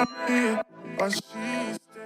me, but she's still.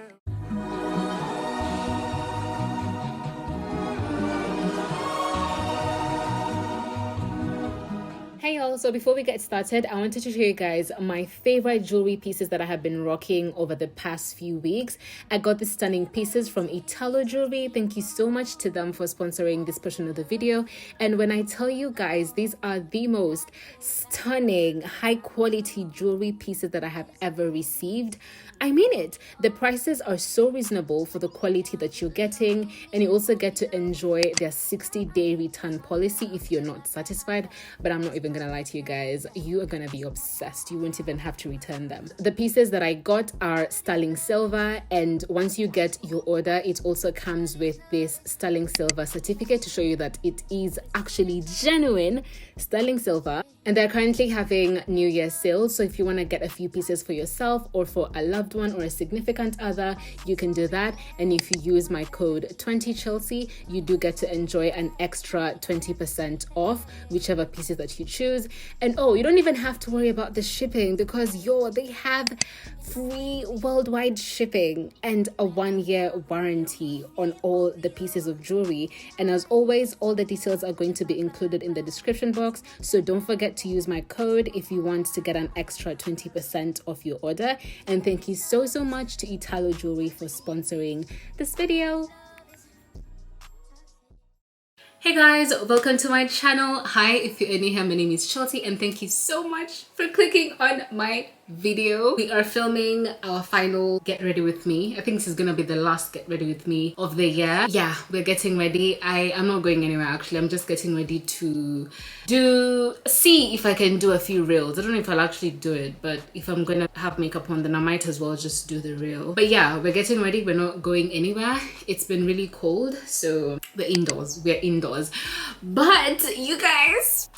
Hey y'all, so before we get started, I wanted to show you guys my favorite jewelry pieces that I have been rocking over the past few weeks. I got these stunning pieces from Italo Jewelry. Thank you so much to them for sponsoring this portion of the video. And when I tell you guys, these are the most stunning, high quality jewelry pieces that I have ever received. I mean it. The prices are so reasonable for the quality that you're getting, and you also get to enjoy their 60-day return policy if you're not satisfied. But I'm not even gonna lie to you guys, you are gonna be obsessed. You won't even have to return them. The pieces that I got are sterling silver, and once you get your order, it also comes with this sterling silver certificate to show you that it is actually genuine sterling silver. And they're currently having New Year's sales, so if you want to get a few pieces for yourself or for a loved one or a significant other, you can do that. And if you use my code 20Chelsea, you do get to enjoy an extra 20% off whichever pieces that you choose. And oh, you don't even have to worry about the shipping, because they have free worldwide shipping and a 1-year warranty on all the pieces of jewelry. And as always, all the details are going to be included in the description box, so don't forget to use my code if you want to get an extra 20% off your order. And thank you so much to Italo Jewelry for sponsoring this video. Hey guys, welcome to my channel. Hi, if you're new here, my name is Chelsea, and thank you so much for clicking on my video. We are filming our final get ready with me. I think this is gonna be the last get ready with me of the year. Yeah, we're getting ready. I am not going anywhere actually. I'm just getting ready to see if I can do a few reels. I don't know if I'll actually do it, but if I'm gonna have makeup on, then I might as well just do the reel. But yeah, we're getting ready. We're not going anywhere. It's been really cold, so we're indoors. But you guys,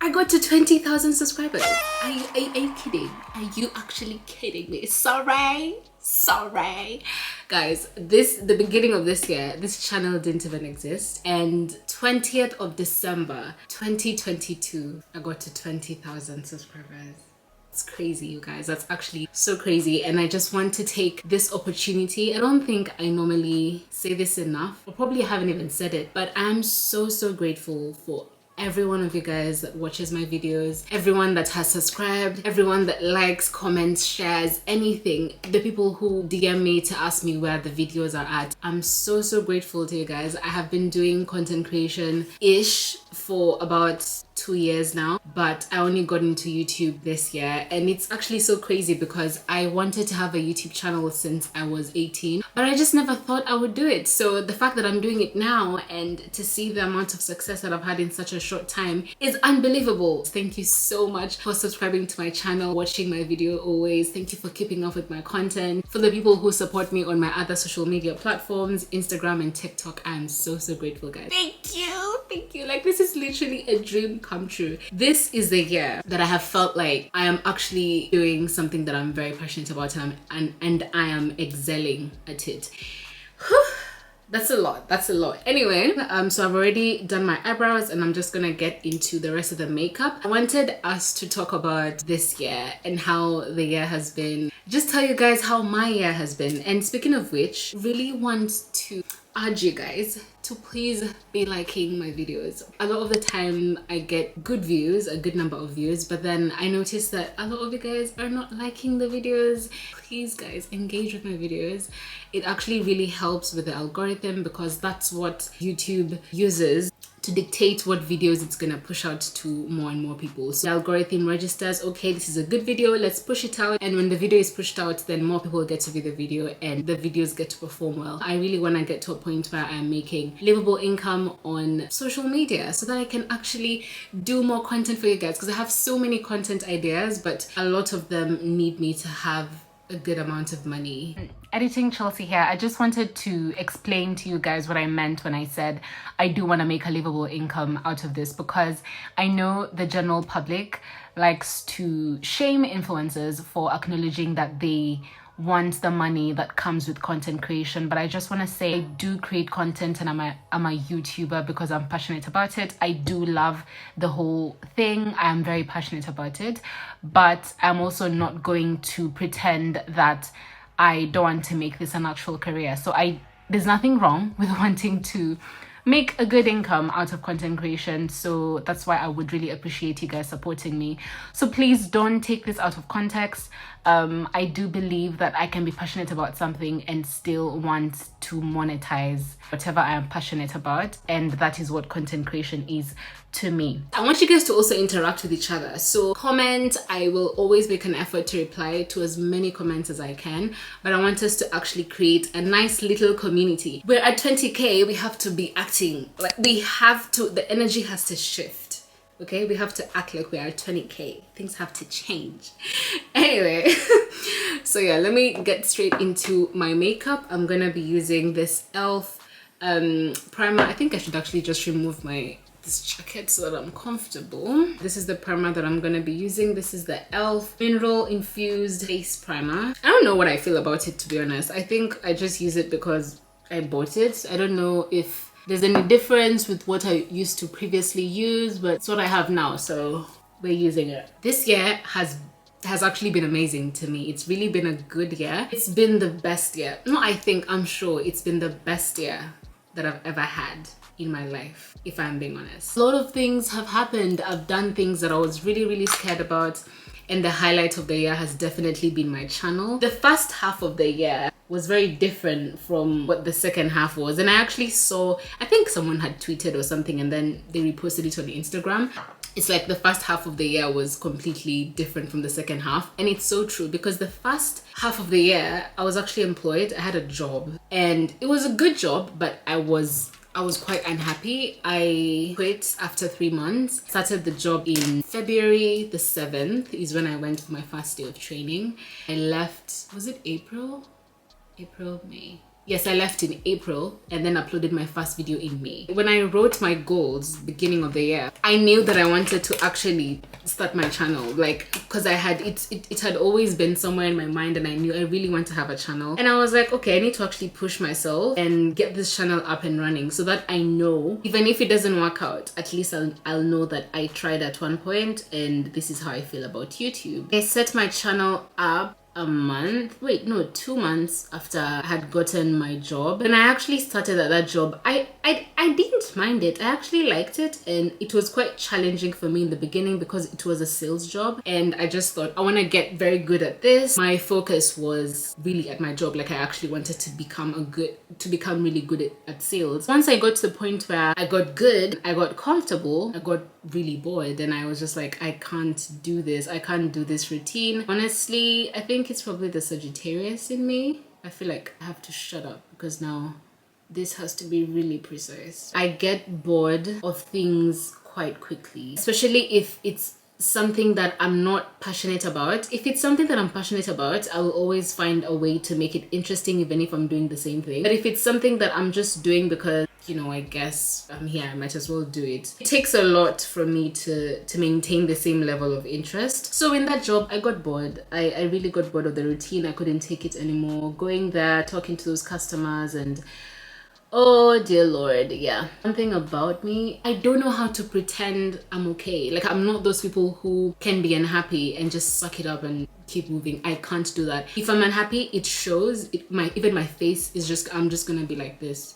I got to 20,000 subscribers. Are you kidding? Are you actually kidding me? Sorry. Guys, the beginning of this year, this channel didn't even exist. And 20th of December, 2022, I got to 20,000 subscribers. It's crazy, you guys. That's actually so crazy. And I just want to take this opportunity. I don't think I normally say this enough, or probably I haven't even said it, but I'm so grateful for every one of you guys that watches my videos, everyone that has subscribed, everyone that likes, comments, shares, anything, the people who DM me to ask me where the videos are at. I'm so grateful to you guys. I have been doing content creation ish for about 2 years now, but I only got into YouTube this year, and it's actually so crazy because I wanted to have a YouTube channel since I was 18, but I just never thought I would do it. So the fact that I'm doing it now and to see the amount of success that I've had in such a short time is unbelievable. Thank you so much for subscribing to my channel, watching my video always. Thank you for keeping up with my content. For the people who support me on my other social media platforms, Instagram and TikTok, I'm so grateful, guys. Thank you. Like, this is literally a dream come true. This is the year that I have felt like I am actually doing something that I'm very passionate about, and I am excelling at it. That's a lot. Anyway, so I've already done my eyebrows, and I'm just gonna get into the rest of the makeup. I wanted us to talk about this year and how the year has been. Just tell you guys how my year has been. And speaking of which, really want to urge you guys to please be liking my videos. A lot of the time I get good views, a good number of views, but then I notice that a lot of you guys are not liking the videos. Please guys, engage with my videos. It actually really helps with the algorithm, because that's what YouTube uses to dictate what videos it's gonna push out to more and more people. So the algorithm registers, okay, this is a good video, let's push it out. And when the video is pushed out, then more people get to view the video and the videos get to perform well. I really want to get to a point where I'm making livable income on social media so that I can actually do more content for you guys, because I have so many content ideas, but a lot of them need me to have a good amount of money. Editing Chelsea here. I just wanted to explain to you guys what I meant when I said I do want to make a livable income out of this, because I know the general public likes to shame influencers for acknowledging that they want the money that comes with content creation. But I just want to say, I do create content and I'm a YouTuber because I'm passionate about it. I do love the whole thing. I'm very passionate about it, but I'm also not going to pretend that I don't want to make this an actual career. So there's nothing wrong with wanting to make a good income out of content creation. So that's why I would really appreciate you guys supporting me. So please don't take this out of context. I do believe that I can be passionate about something and still want to monetize whatever I am passionate about, and that is what content creation is to me. I want you guys to also interact with each other. So comment. I will always make an effort to reply to as many comments as I can, but I want us to actually create a nice little community. We're at 20k, we have to be acting like we have to, the energy has to shift. Okay, we have to act like we are 20k. Things have to change. Anyway, so yeah, let me get straight into my makeup. I'm gonna be using this e.l.f. primer. I think I should actually just remove this jacket so that I'm comfortable. This is the primer that I'm gonna be using. This is the e.l.f. mineral infused face primer. I don't know what I feel about it, to be honest. I think I just use it because I bought it. I don't know if there's any difference with what I used to previously use, but it's what I have now, so we're using it. This year has actually been amazing to me. It's really been a good year. It's been the best year. No, I'm sure it's been the best year that I've ever had in my life, if I'm being honest. A lot of things have happened. I've done things that I was really, really scared about, and the highlight of the year has definitely been my channel. The first half of the year was very different from what the second half was, and I actually saw, I think someone had tweeted or something and then they reposted it on Instagram. It's like the first half of the year was completely different from the second half, and it's so true, because the first half of the year I was actually employed. I had a job and it was a good job, but I was quite unhappy. I quit after 3 months. Started the job in February the 7th is when I went for my first day of training. I left, was it April, May? Yes, I left in April and then uploaded my first video in May. When I wrote my goals beginning of the year, I knew that I wanted to actually start my channel, like, because I had it had always been somewhere in my mind, and I knew I really want to have a channel. And I was like, okay, I need to actually push myself and get this channel up and running so that I know, even if it doesn't work out, at least I'll know that I tried at one point and this is how I feel about YouTube. I set my channel up 2 months after I had gotten my job. And I actually started at that job. I didn't mind it. I actually liked it, and it was quite challenging for me in the beginning because it was a sales job, and I just thought I want to get very good at this. My focus was really at my job. Like, I actually wanted to become really good at sales. Once I got to the point where I got good, I got comfortable, I got really bored, and I was just like, I can't do this. I can't do this routine. Honestly, I think it's probably the Sagittarius in me. I feel like I have to shut up because now this has to be really precise. I get bored of things quite quickly, especially if it's something that I'm not passionate about. If it's something that I'm passionate about, I will always find a way to make it interesting, even if I'm doing the same thing. But if it's something that I'm just doing because, you know, I guess I'm here, I might as well do it. It takes a lot for me to maintain the same level of interest. So in that job, I got bored. I really got bored of the routine. I couldn't take it anymore. Going there, talking to those customers, and oh dear Lord, yeah. Something about me, I don't know how to pretend I'm okay. Like, I'm not those people who can be unhappy and just suck it up and keep moving. I can't do that. If I'm unhappy, it shows. Even my face is just, I'm just gonna be like this.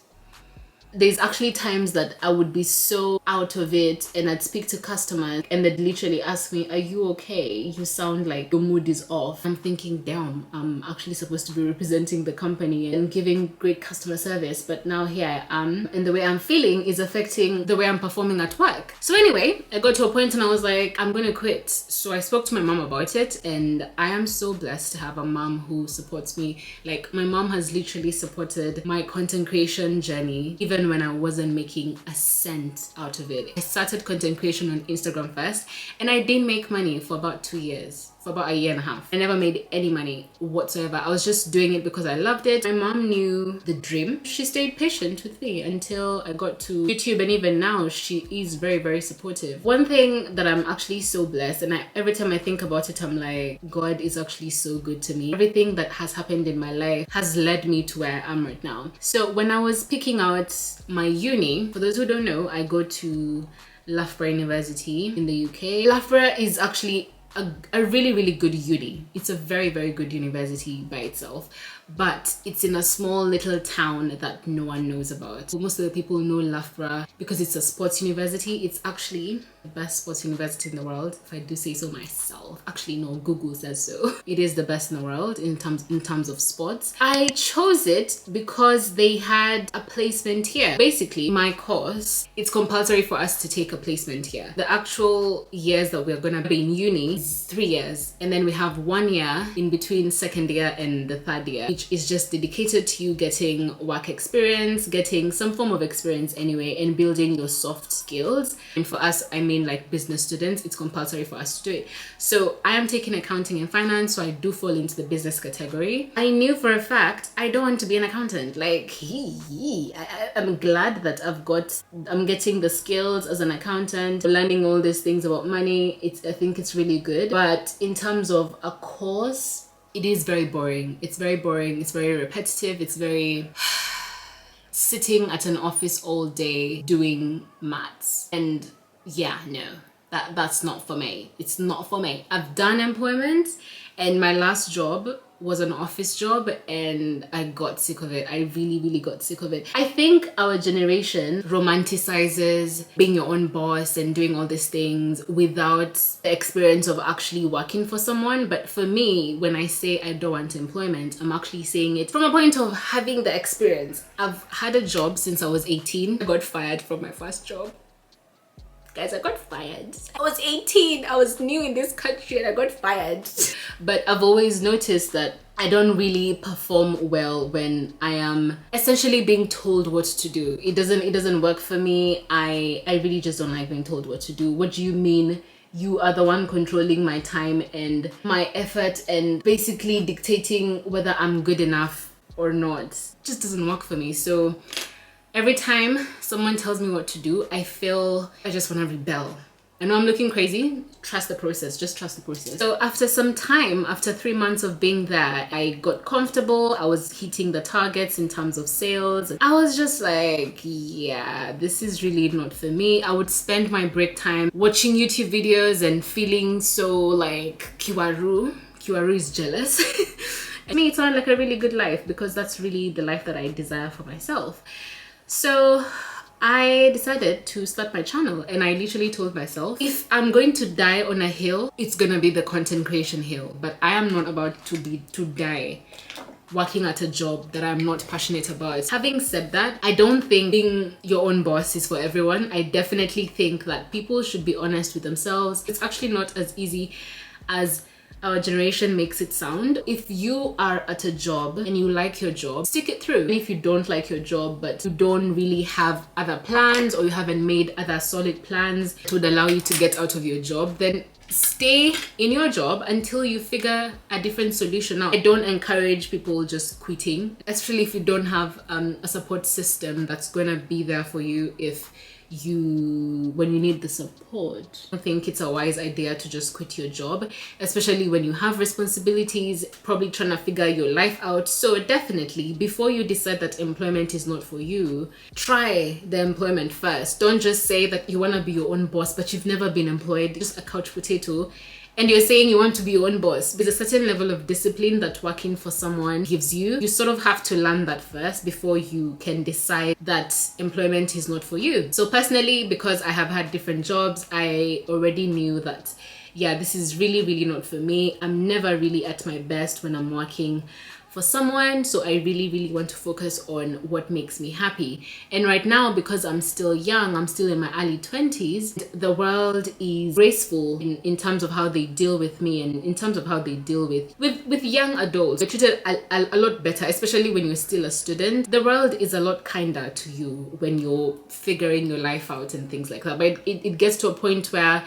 There's actually times that I would be so out of it and I'd speak to customers and they'd literally ask me, are you okay? You sound like your mood is off. I'm thinking, damn, I'm actually supposed to be representing the company and giving great customer service, but now here I am, and the way I'm feeling is affecting the way I'm performing at work. So anyway, I got to a point and I was like, I'm gonna quit. So I spoke to my mom about it, and I am so blessed to have a mom who supports me. Like, my mom has literally supported my content creation journey, even when I wasn't making a cent out of it. I started content creation on Instagram first, and I didn't make money for about 2 years. for about a year and a half. I never made any money whatsoever. I was just doing it because I loved it. My mom knew the dream. She stayed patient with me until I got to YouTube, and even now she is very, very supportive. One thing that I'm actually so blessed, and every time I think about it, I'm like, God is actually so good to me. Everything that has happened in my life has led me to where I am right now. So when I was picking out my uni, for those who don't know, I go to Loughborough University in the UK. Loughborough is actually a really, really good uni. It's a very, very good university by itself, but it's in a small little town that no one knows about. Most of the people know Loughborough because it's a sports university. It's actually the best sports university in the world, if I do say so myself. Actually, no, Google says so. It is the best in the world in terms of sports. I chose it because they had a placement here. Basically, my course, it's compulsory for us to take a placement here. The actual years that we're gonna be in uni is 3 years, and then we have 1 year in between second year and the third year, which is just dedicated to you getting work experience, getting some form of experience anyway, and building your soft skills. And for us, I mean like business students, it's compulsory for us to do it. So I am taking accounting and finance, so I do fall into the business category. I knew for a fact I don't want to be an accountant. Like, I'm glad that I'm getting the skills as an accountant, learning all these things about money. I think it's really good. But in terms of a course, it is very boring. It's very boring. It's very repetitive. It's very sitting at an office all day doing maths. And yeah, no, that's not for me. It's not for me. I've done employment, and my last job was an office job, and I got sick of it. I really, really got sick of it. I think our generation romanticizes being your own boss and doing all these things without the experience of actually working for someone. But for me, when I say I don't want employment, I'm actually saying it from a point of having the experience. I've had a job since I was 18. I got fired from my first job. Guys, I got fired. I was 18. I was new in this country and I got fired. But I've always noticed that I don't really perform well when I am essentially being told what to do. It doesn't work for me. I really just don't like being told what to do. What do you mean? You are the one controlling my time and my effort and basically dictating whether I'm good enough or not. It just doesn't work for me. So every time someone tells me what to do, I feel I just want to rebel. I know I'm looking crazy. Trust the process. Just trust the process. So after some time, after 3 months of being there, I got comfortable. I was hitting the targets in terms of sales. I was just like, yeah, this is really not for me. I would spend my break time watching YouTube videos and feeling so like Kiwaru. Kiwaru is jealous. I mean, it sounded like a really good life because that's really the life that I desire for myself. So I decided to start my channel, and I literally told myself, if I'm going to die on a hill, it's gonna be the content creation hill. But I am not about to die working at a job that I'm not passionate about. Having said that, I don't think being your own boss is for everyone. I definitely think that people should be honest with themselves. It's actually not as easy as our generation makes it sound. If you are at a job and you like your job, stick it through. And if you don't like your job but you don't really have other plans, or you haven't made other solid plans that would allow you to get out of your job, then stay in your job until you figure a different solution out. I don't encourage people just quitting, especially if you don't have a support system that's gonna be there for you when you need the support. I think it's a wise idea to just quit your job, especially when you have responsibilities, probably trying to figure your life out. So definitely, before you decide that employment is not for you, try the employment first. Don't just say that you want to be your own boss but you've never been employed, just a couch potato, and you're saying you want to be your own boss. There's a certain level of discipline that working for someone gives you. You sort of have to learn that first before you can decide that employment is not for you. So personally, because I have had different jobs, I already knew that, yeah, this is really, really not for me. I'm never really at my best when I'm working for someone, so I really, really want to focus on what makes me happy. And right now, because I'm still young, I'm still in my early 20s, the world is graceful in terms of how they deal with me, and in terms of how they deal with young adults. They're treated a lot better, especially when you're still a student. The world is a lot kinder to you when you're figuring your life out and things like that. But it gets to a point where,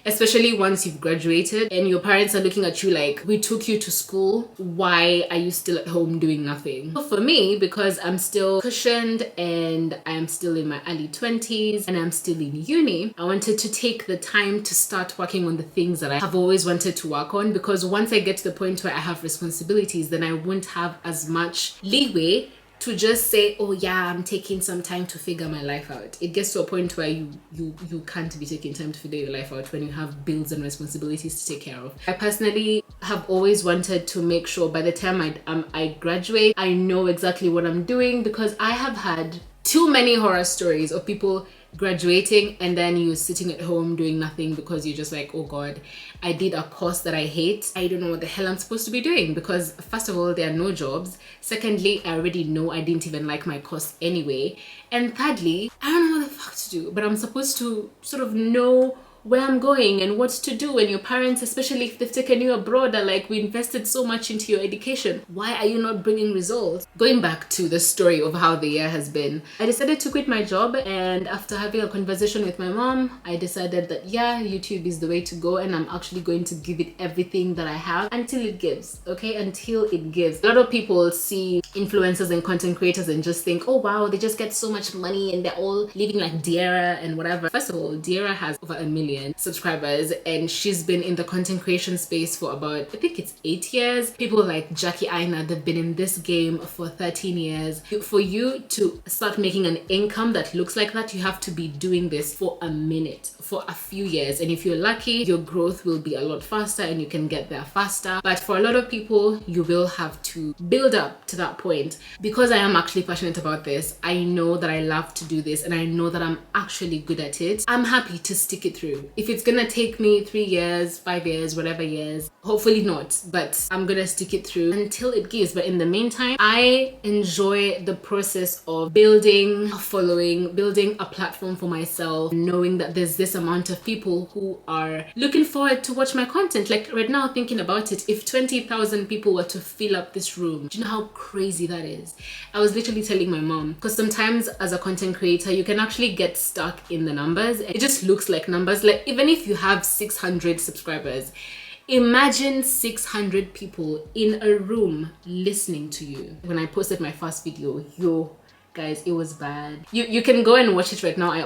especially once you've graduated and your parents are looking at you like, we took you to school, why are you still at home doing nothing? So for me, because I'm still cushioned and I'm still in my early 20s and I'm still in uni, I wanted to take the time to start working on the things that I have always wanted to work on, because once I get to the point where I have responsibilities, then I won't have as much leeway to just say, oh yeah, I'm taking some time to figure my life out. It gets to a point where you can't be taking time to figure your life out when you have bills and responsibilities to take care of. I personally have always wanted to make sure by the time I graduate, I know exactly what I'm doing, because I have had too many horror stories of people graduating and then you sitting at home doing nothing because you're just like, oh god, I did a course that I hate. I don't know what the hell I'm supposed to be doing, because first of all, there are no jobs. Secondly, I already know I didn't even like my course anyway. And thirdly, I don't know what the fuck to do, but I'm supposed to sort of know where I'm going and what to do. And your parents, especially if they've taken you abroad, are like, we invested so much into your education, why are you not bringing results? Going back to the story of how the year has been, I decided to quit my job, and after having a conversation with my mom, I decided that yeah, YouTube is the way to go, and I'm actually going to give it everything that I have until it gives. Okay, until it gives. A lot of people see influencers and content creators and just think, oh wow, they just get so much money and they're all living like Diera and whatever. First of all, Diera has over 1 million subscribers and she's been in the content creation space for about, I think it's 8 years. People like Jackie Aina, they've been in this game for 13 years. For you to start making an income that looks like that, you have to be doing this for a minute, for a few years, and if you're lucky, your growth will be a lot faster and you can get there faster. But for a lot of people, you will have to build up to that point. Because I am actually passionate about this, I know that I love to do this and I know that I'm actually good at it. I'm happy to stick it through. If it's gonna take me 3 years, 5 years, whatever years, hopefully not, but I'm gonna stick it through until it gives. But in the meantime, I enjoy the process of building a following, building a platform for myself, knowing that there's this amount of people who are looking forward to watch my content. Like right now, thinking about it, if 20,000 people were to fill up this room, do you know how crazy that is? I was literally telling my mom, because sometimes as a content creator, you can actually get stuck in the numbers. It just looks like numbers. Like even if you have 600 subscribers, imagine 600 people in a room listening to you. When I posted my first video, guys, it was bad. You can go and watch it right now. I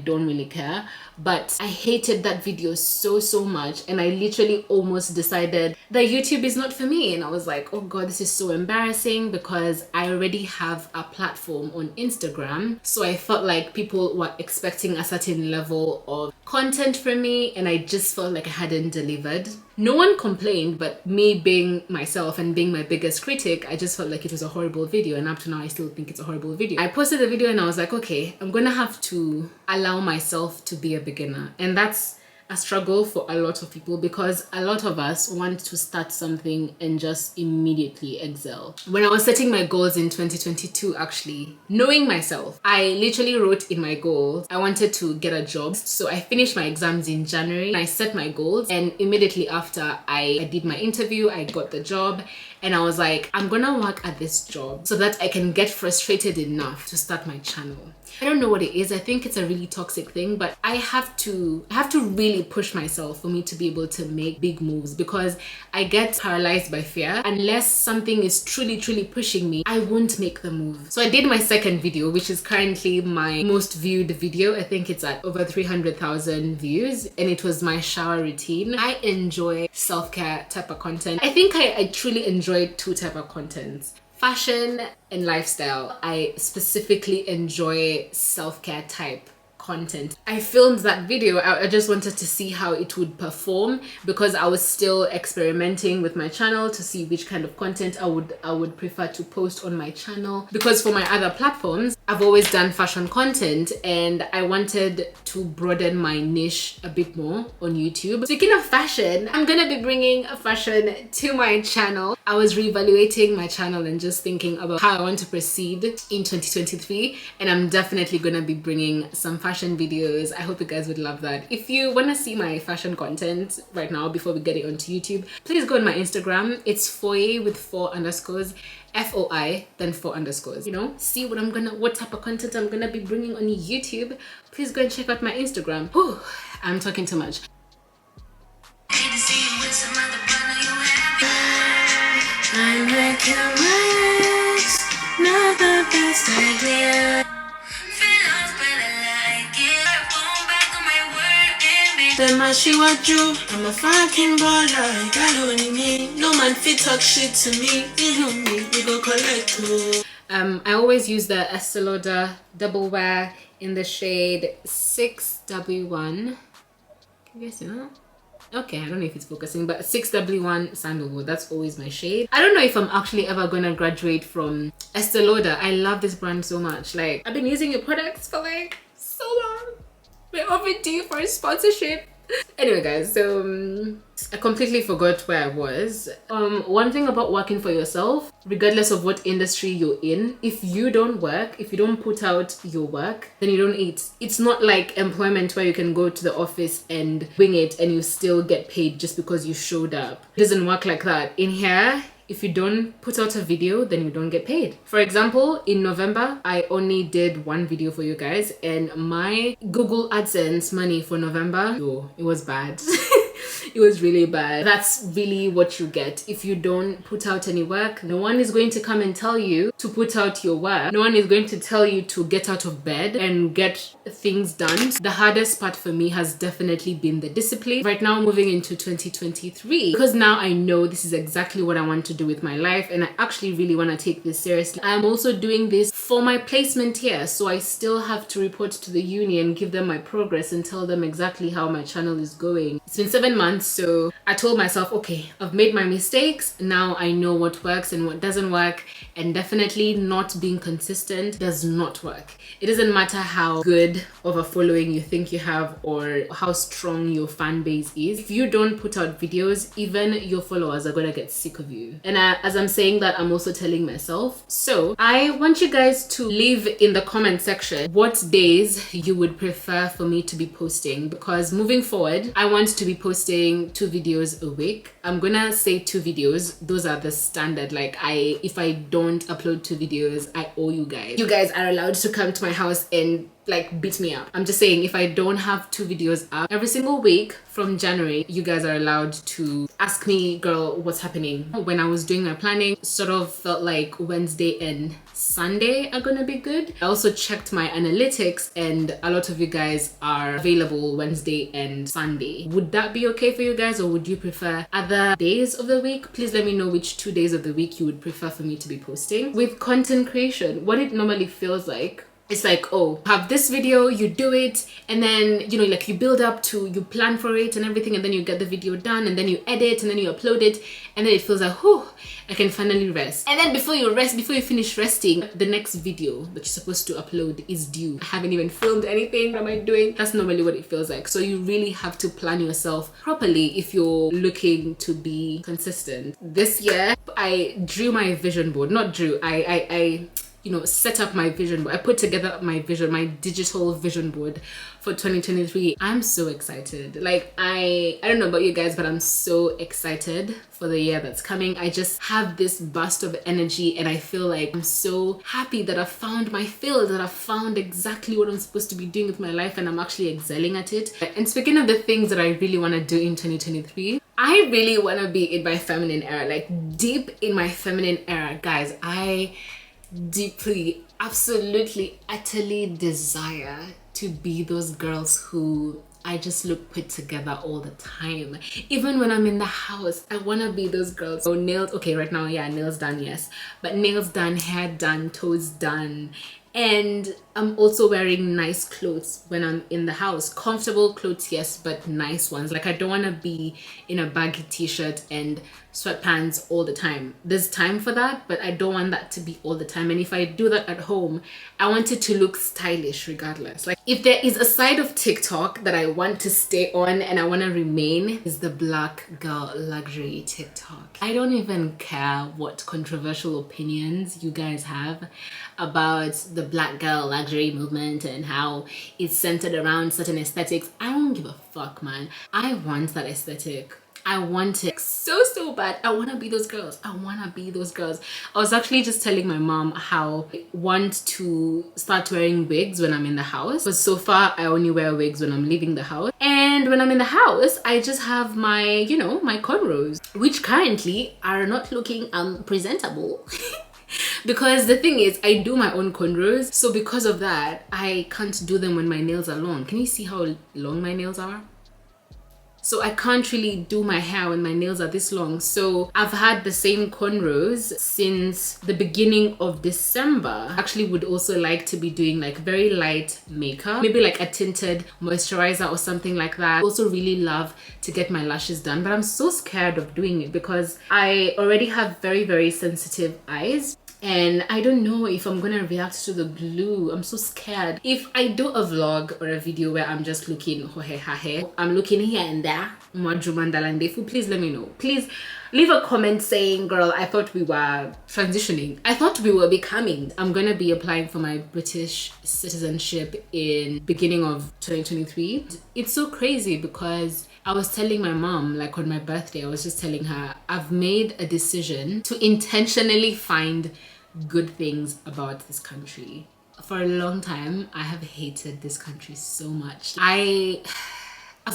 don't really care, but I hated that video so much, and I literally almost decided that YouTube is not for me. And I was like, oh god, this is so embarrassing, because I already have a platform on Instagram, so I felt like people were expecting a certain level of content from me, and I just felt like I hadn't delivered. No one complained, but me being myself and being my biggest critic, I just felt like it was a horrible video, and up to now I still think it's a horrible video. I posted the video and I was like, okay, I'm gonna have to allow myself to be a beginner. And that's a struggle for a lot of people, because a lot of us want to start something and just immediately excel. When I was setting my goals in 2022, actually, knowing myself, I literally wrote in my goals, I wanted to get a job. So I finished my exams in January, I set my goals, and immediately after I did my interview, I got the job. And I was like, I'm gonna work at this job so that I can get frustrated enough to start my channel. I don't know what it is. I think it's a really toxic thing, but I have to really push myself for me to be able to make big moves, because I get paralyzed by fear. Unless something is truly pushing me, I won't make the move. So I did my second video, which is currently my most viewed video. I think it's at over 300,000 views, and it was my shower routine. I enjoy self-care type of content. I think I truly enjoy two type of contents: fashion and lifestyle. I specifically enjoy self-care type content. I filmed that video. I just wanted to see how it would perform, because I was still experimenting with my channel to see which kind of content I would prefer to post on my channel, because for my other platforms I've always done fashion content and I wanted to broaden my niche a bit more on YouTube. Speaking of fashion, I'm gonna be bringing a fashion to my channel. I was reevaluating my channel and just thinking about how I want to proceed in 2023, and I'm definitely gonna be bringing some fashion videos. I hope you guys would love that. If you want to see my fashion content right now before we get it onto YouTube, please go on my Instagram. It's foye with 4 underscores, FOI, then 4 underscores. You know, see what type of content I'm gonna be bringing on YouTube. Please go and check out my Instagram. Whew, I'm talking too much. I'm making my ex, not the best idea. Then my she what you, I'm a fucking baller. Italo on me, no man fit talk shit to me. You know me, we go collect too. I always use the Estee Lauder double wear in the shade 6W1. Can you guys see that? Okay, I don't know if it's focusing, but 6W1 sandalwood, that's always my shade. I don't know if I'm actually ever gonna graduate from Estee Lauder. I love this brand so much. Like, I've been using your products for like so long. We're overdue for a sponsorship. Anyway guys, so I completely forgot where I was. One thing about working for yourself, regardless of what industry you're in, if you don't work, if you don't put out your work, then you don't eat. It's not like employment where you can go to the office and wing it and you still get paid just because you showed up. It doesn't work like that. In here, if you don't put out a video, then you don't get paid. For example, in November, I only did one video for you guys, and my Google AdSense money for November, oh, it was bad. It was really bad. That's really what you get if you don't put out any work. No one is going to come and tell you to put out your work. No one is going to tell you to get out of bed and get things done. The hardest part for me has definitely been the discipline. Right now, moving into 2023, because now I know this is exactly what I want to do with my life, and I actually really want to take this seriously. I'm also doing this for my placement here, so I still have to report to the uni and give them my progress and tell them exactly how my channel is going. It's been 7 months, so I told myself, okay, I've made my mistakes. Now I know what works and what doesn't work, and definitely not being consistent does not work. It doesn't matter how good of a following you think you have or how strong your fan base is. If you don't put out videos, even your followers are gonna get sick of you. And as I'm saying that, I'm also telling myself. So I want you guys to leave in the comment section what days you would prefer for me to be posting, because moving forward, I want to be posting 2 videos a week. I'm gonna say 2 videos. Those are the standard. Like, if I don't upload 2 videos, I owe you guys. You guys are allowed to come to my house and like beat me up. I'm just saying, if I don't have 2 videos up every single week from January, you guys are allowed to ask me, girl, what's happening? When I was doing my planning, sort of felt like Wednesday and Sunday are gonna be good. I also checked my analytics and a lot of you guys are available Wednesday and Sunday. Would that be okay for you guys, or would you prefer other days of the week? Please let me know which 2 days of the week you would prefer for me to be posting. With content creation, what it normally feels like, it's like, oh, have this video, you do it, and then, you know, like you build up to, you plan for it and everything, and then you get the video done, and then you edit, and then you upload it, and then it feels like, whew, I can finally rest. And then before you finish resting, the next video that you're supposed to upload is due. I haven't even filmed anything. What am I doing? That's normally what it feels like. So you really have to plan yourself properly if you're looking to be consistent. This year, I drew my vision board. Not drew, I you know, set up my vision board. I put together my vision, my digital vision board for 2023. I'm so excited. Like, I don't know about you guys, but I'm so excited for the year that's coming. I just have this burst of energy, and I feel like I'm so happy that I found my field, that I found exactly what I'm supposed to be doing with my life, and I'm actually excelling at it. And speaking of the things that I really want to do in 2023, I really want to be in my feminine era, like deep in my feminine era. Guys, I deeply, absolutely, utterly desire to be those girls who I just look put together all the time. Even when I'm in the house, I want to be those girls. So nails, okay, right now, yeah, nails done, yes, but nails done, hair done, toes done. And I'm also wearing nice clothes when I'm in the house. Comfortable clothes, yes, but nice ones. Like, I don't want to be in a baggy t-shirt and sweatpants all the time. There's time for that, but I don't want that to be all the time. And if I do that at home, I want it to look stylish regardless. Like, if there is a side of TikTok that I want to stay on and I want to remain, is the black girl luxury TikTok. I don't even care what controversial opinions you guys have about the black girl luxury movement and how it's centered around certain aesthetics. I don't give a fuck, man. I want that aesthetic. I want it so bad. I want to be those girls. I want to be those girls. I was actually just telling my mom how I want to start wearing wigs when I'm in the house, but so far I only wear wigs when I'm leaving the house. And And when I'm in the house, I just have my, you know, my cornrows, which currently are not looking presentable. Because the thing is, I do my own cornrows, so because of that, I can't do them when my nails are long. Can you see how long my nails are? So I can't really do my hair when my nails are this long. So I've had the same cornrows since the beginning of December. I actually would also like to be doing like very light makeup, maybe like a tinted moisturizer or something like that. I also really love to get my lashes done, but I'm so scared of doing it because I already have very, very sensitive eyes. And I don't know if I'm gonna react to the glue. I'm so scared. If I do a vlog or a video where I'm just looking I'm looking here and there, please let me know. Please leave a comment saying, girl, I thought we were transitioning. I thought we were becoming. I'm gonna be applying for my British citizenship in beginning of 2023. It's so crazy because I was telling my mom, like on my birthday, I was just telling her, I've made a decision to intentionally find good things about this country. For a long time, I have hated this country so much. I've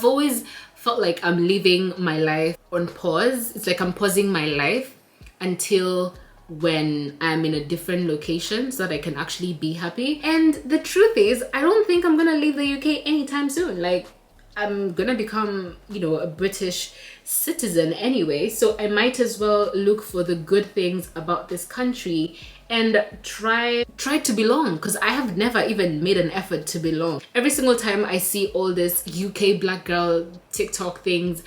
always felt like I'm living my life on pause. It's like I'm pausing my life until when I'm in a different location so that I can actually be happy. And the truth is, I don't think I'm gonna leave the UK anytime soon. Like, I'm gonna become, you know, a British citizen anyway, so I might as well look for the good things about this country and try to belong, because I have never even made an effort to belong. Every single time I see all this UK black girl TikTok things,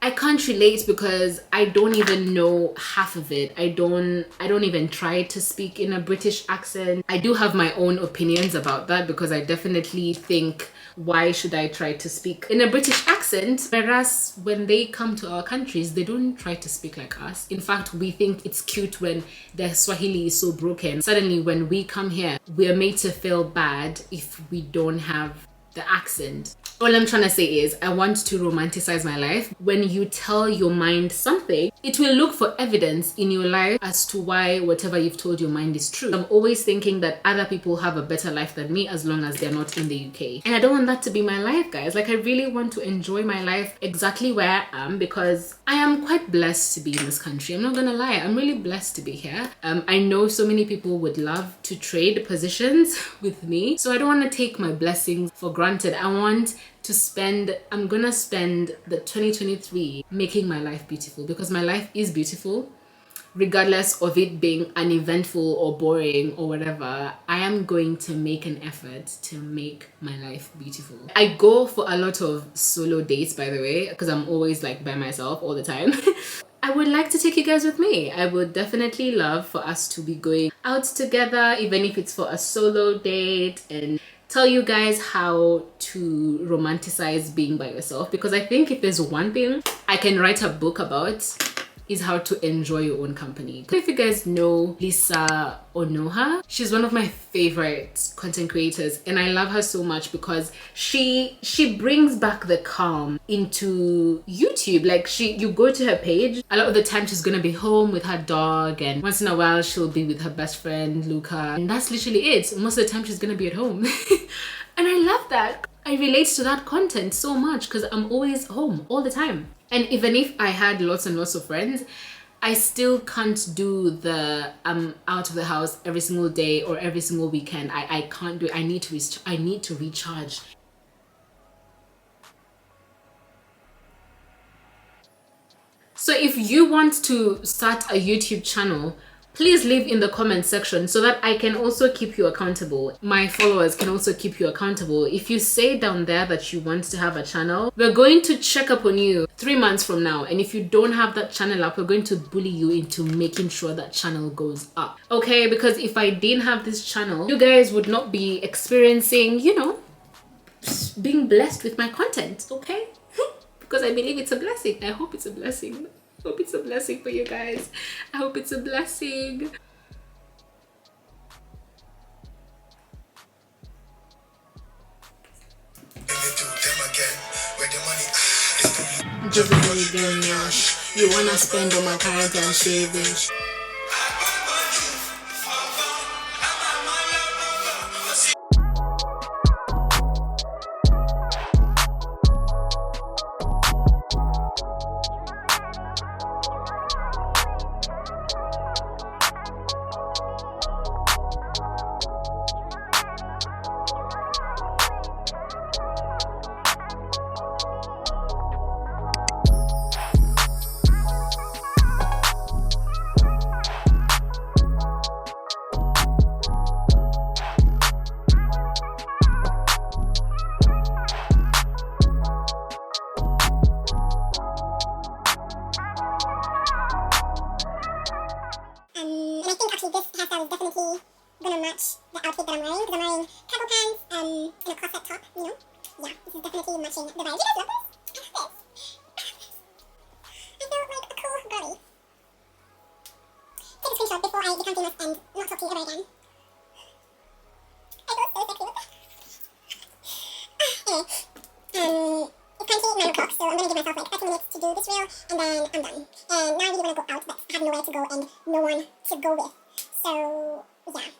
I can't relate because I don't even know half of it. I don't even try to speak in a British accent. I do have my own opinions about that because I definitely think, why should I try to speak in a British accent? Whereas when they come to our countries, they don't try to speak like us. In fact, we think it's cute when their Swahili is so broken. Suddenly when we come here, we are made to feel bad if we don't have the accent. All I'm trying to say is I want to romanticize my life. When you tell your mind something, it will look for evidence in your life as to why whatever you've told your mind is true. I'm always thinking that other people have a better life than me as long as they're not in the UK. And I don't want that to be my life, guys. Like, I really want to enjoy my life exactly where I am because I am quite blessed to be in this country. I'm not gonna lie, I'm really blessed to be here. I know so many people would love to trade positions with me, so I don't want to take my blessings for granted. I'm gonna spend the 2023 making my life beautiful, because my life is beautiful regardless of it being uneventful or boring or whatever. I am going to make an effort to make my life beautiful. I go for a lot of solo dates, by the way, because I'm always like by myself all the time. I would like to take you guys with me. I would definitely love for us to be going out together, even if it's for a solo date, and tell you guys how to romanticize being by yourself, because I think if there's one thing I can write a book about, is how to enjoy your own company. If you guys know Lisa Onoha, she's one of my favorite content creators, and I love her so much because she brings back the calm into YouTube. Like, you go to her page, a lot of the time she's gonna be home with her dog, and once in a while she'll be with her best friend Luca, and that's literally it. Most of the time she's gonna be at home. And I love that. I relate to that content so much because I'm always home all the time. And even if I had lots and lots of friends, I still can't do the out of the house every single day or every single weekend. I can't do it. I need to recharge. So if you want to start a YouTube channel, please leave in the comment section so that I can also keep you accountable. My followers can also keep you accountable. If you say down there that you want to have a channel, we're going to check up on you 3 months from now. And if you don't have that channel up, we're going to bully you into making sure that channel goes up. Okay, because if I didn't have this channel, you guys would not be experiencing, you know, being blessed with my content, okay? Because I believe it's a blessing. I hope it's a blessing. I hope it's a blessing for you guys. I hope it's a blessing. Just a you wanna spend on my cards and savings. think actually this hairstyle is definitely gonna match the outfit that I'm wearing, because I'm wearing cargo pants and a corset top, you know. Yeah, this is definitely matching the vibe. You guys love this? I love this. I feel like a cool girly. Take a screenshot before I become famous and not talk to you ever again. I feel so sexy. What the? Anyway, it's currently 9 o'clock, so I'm gonna give myself like 30 minutes to do this reel, and then I'm done. And now I really wanna go out, but I have nowhere to go and no one to go with. So, yeah.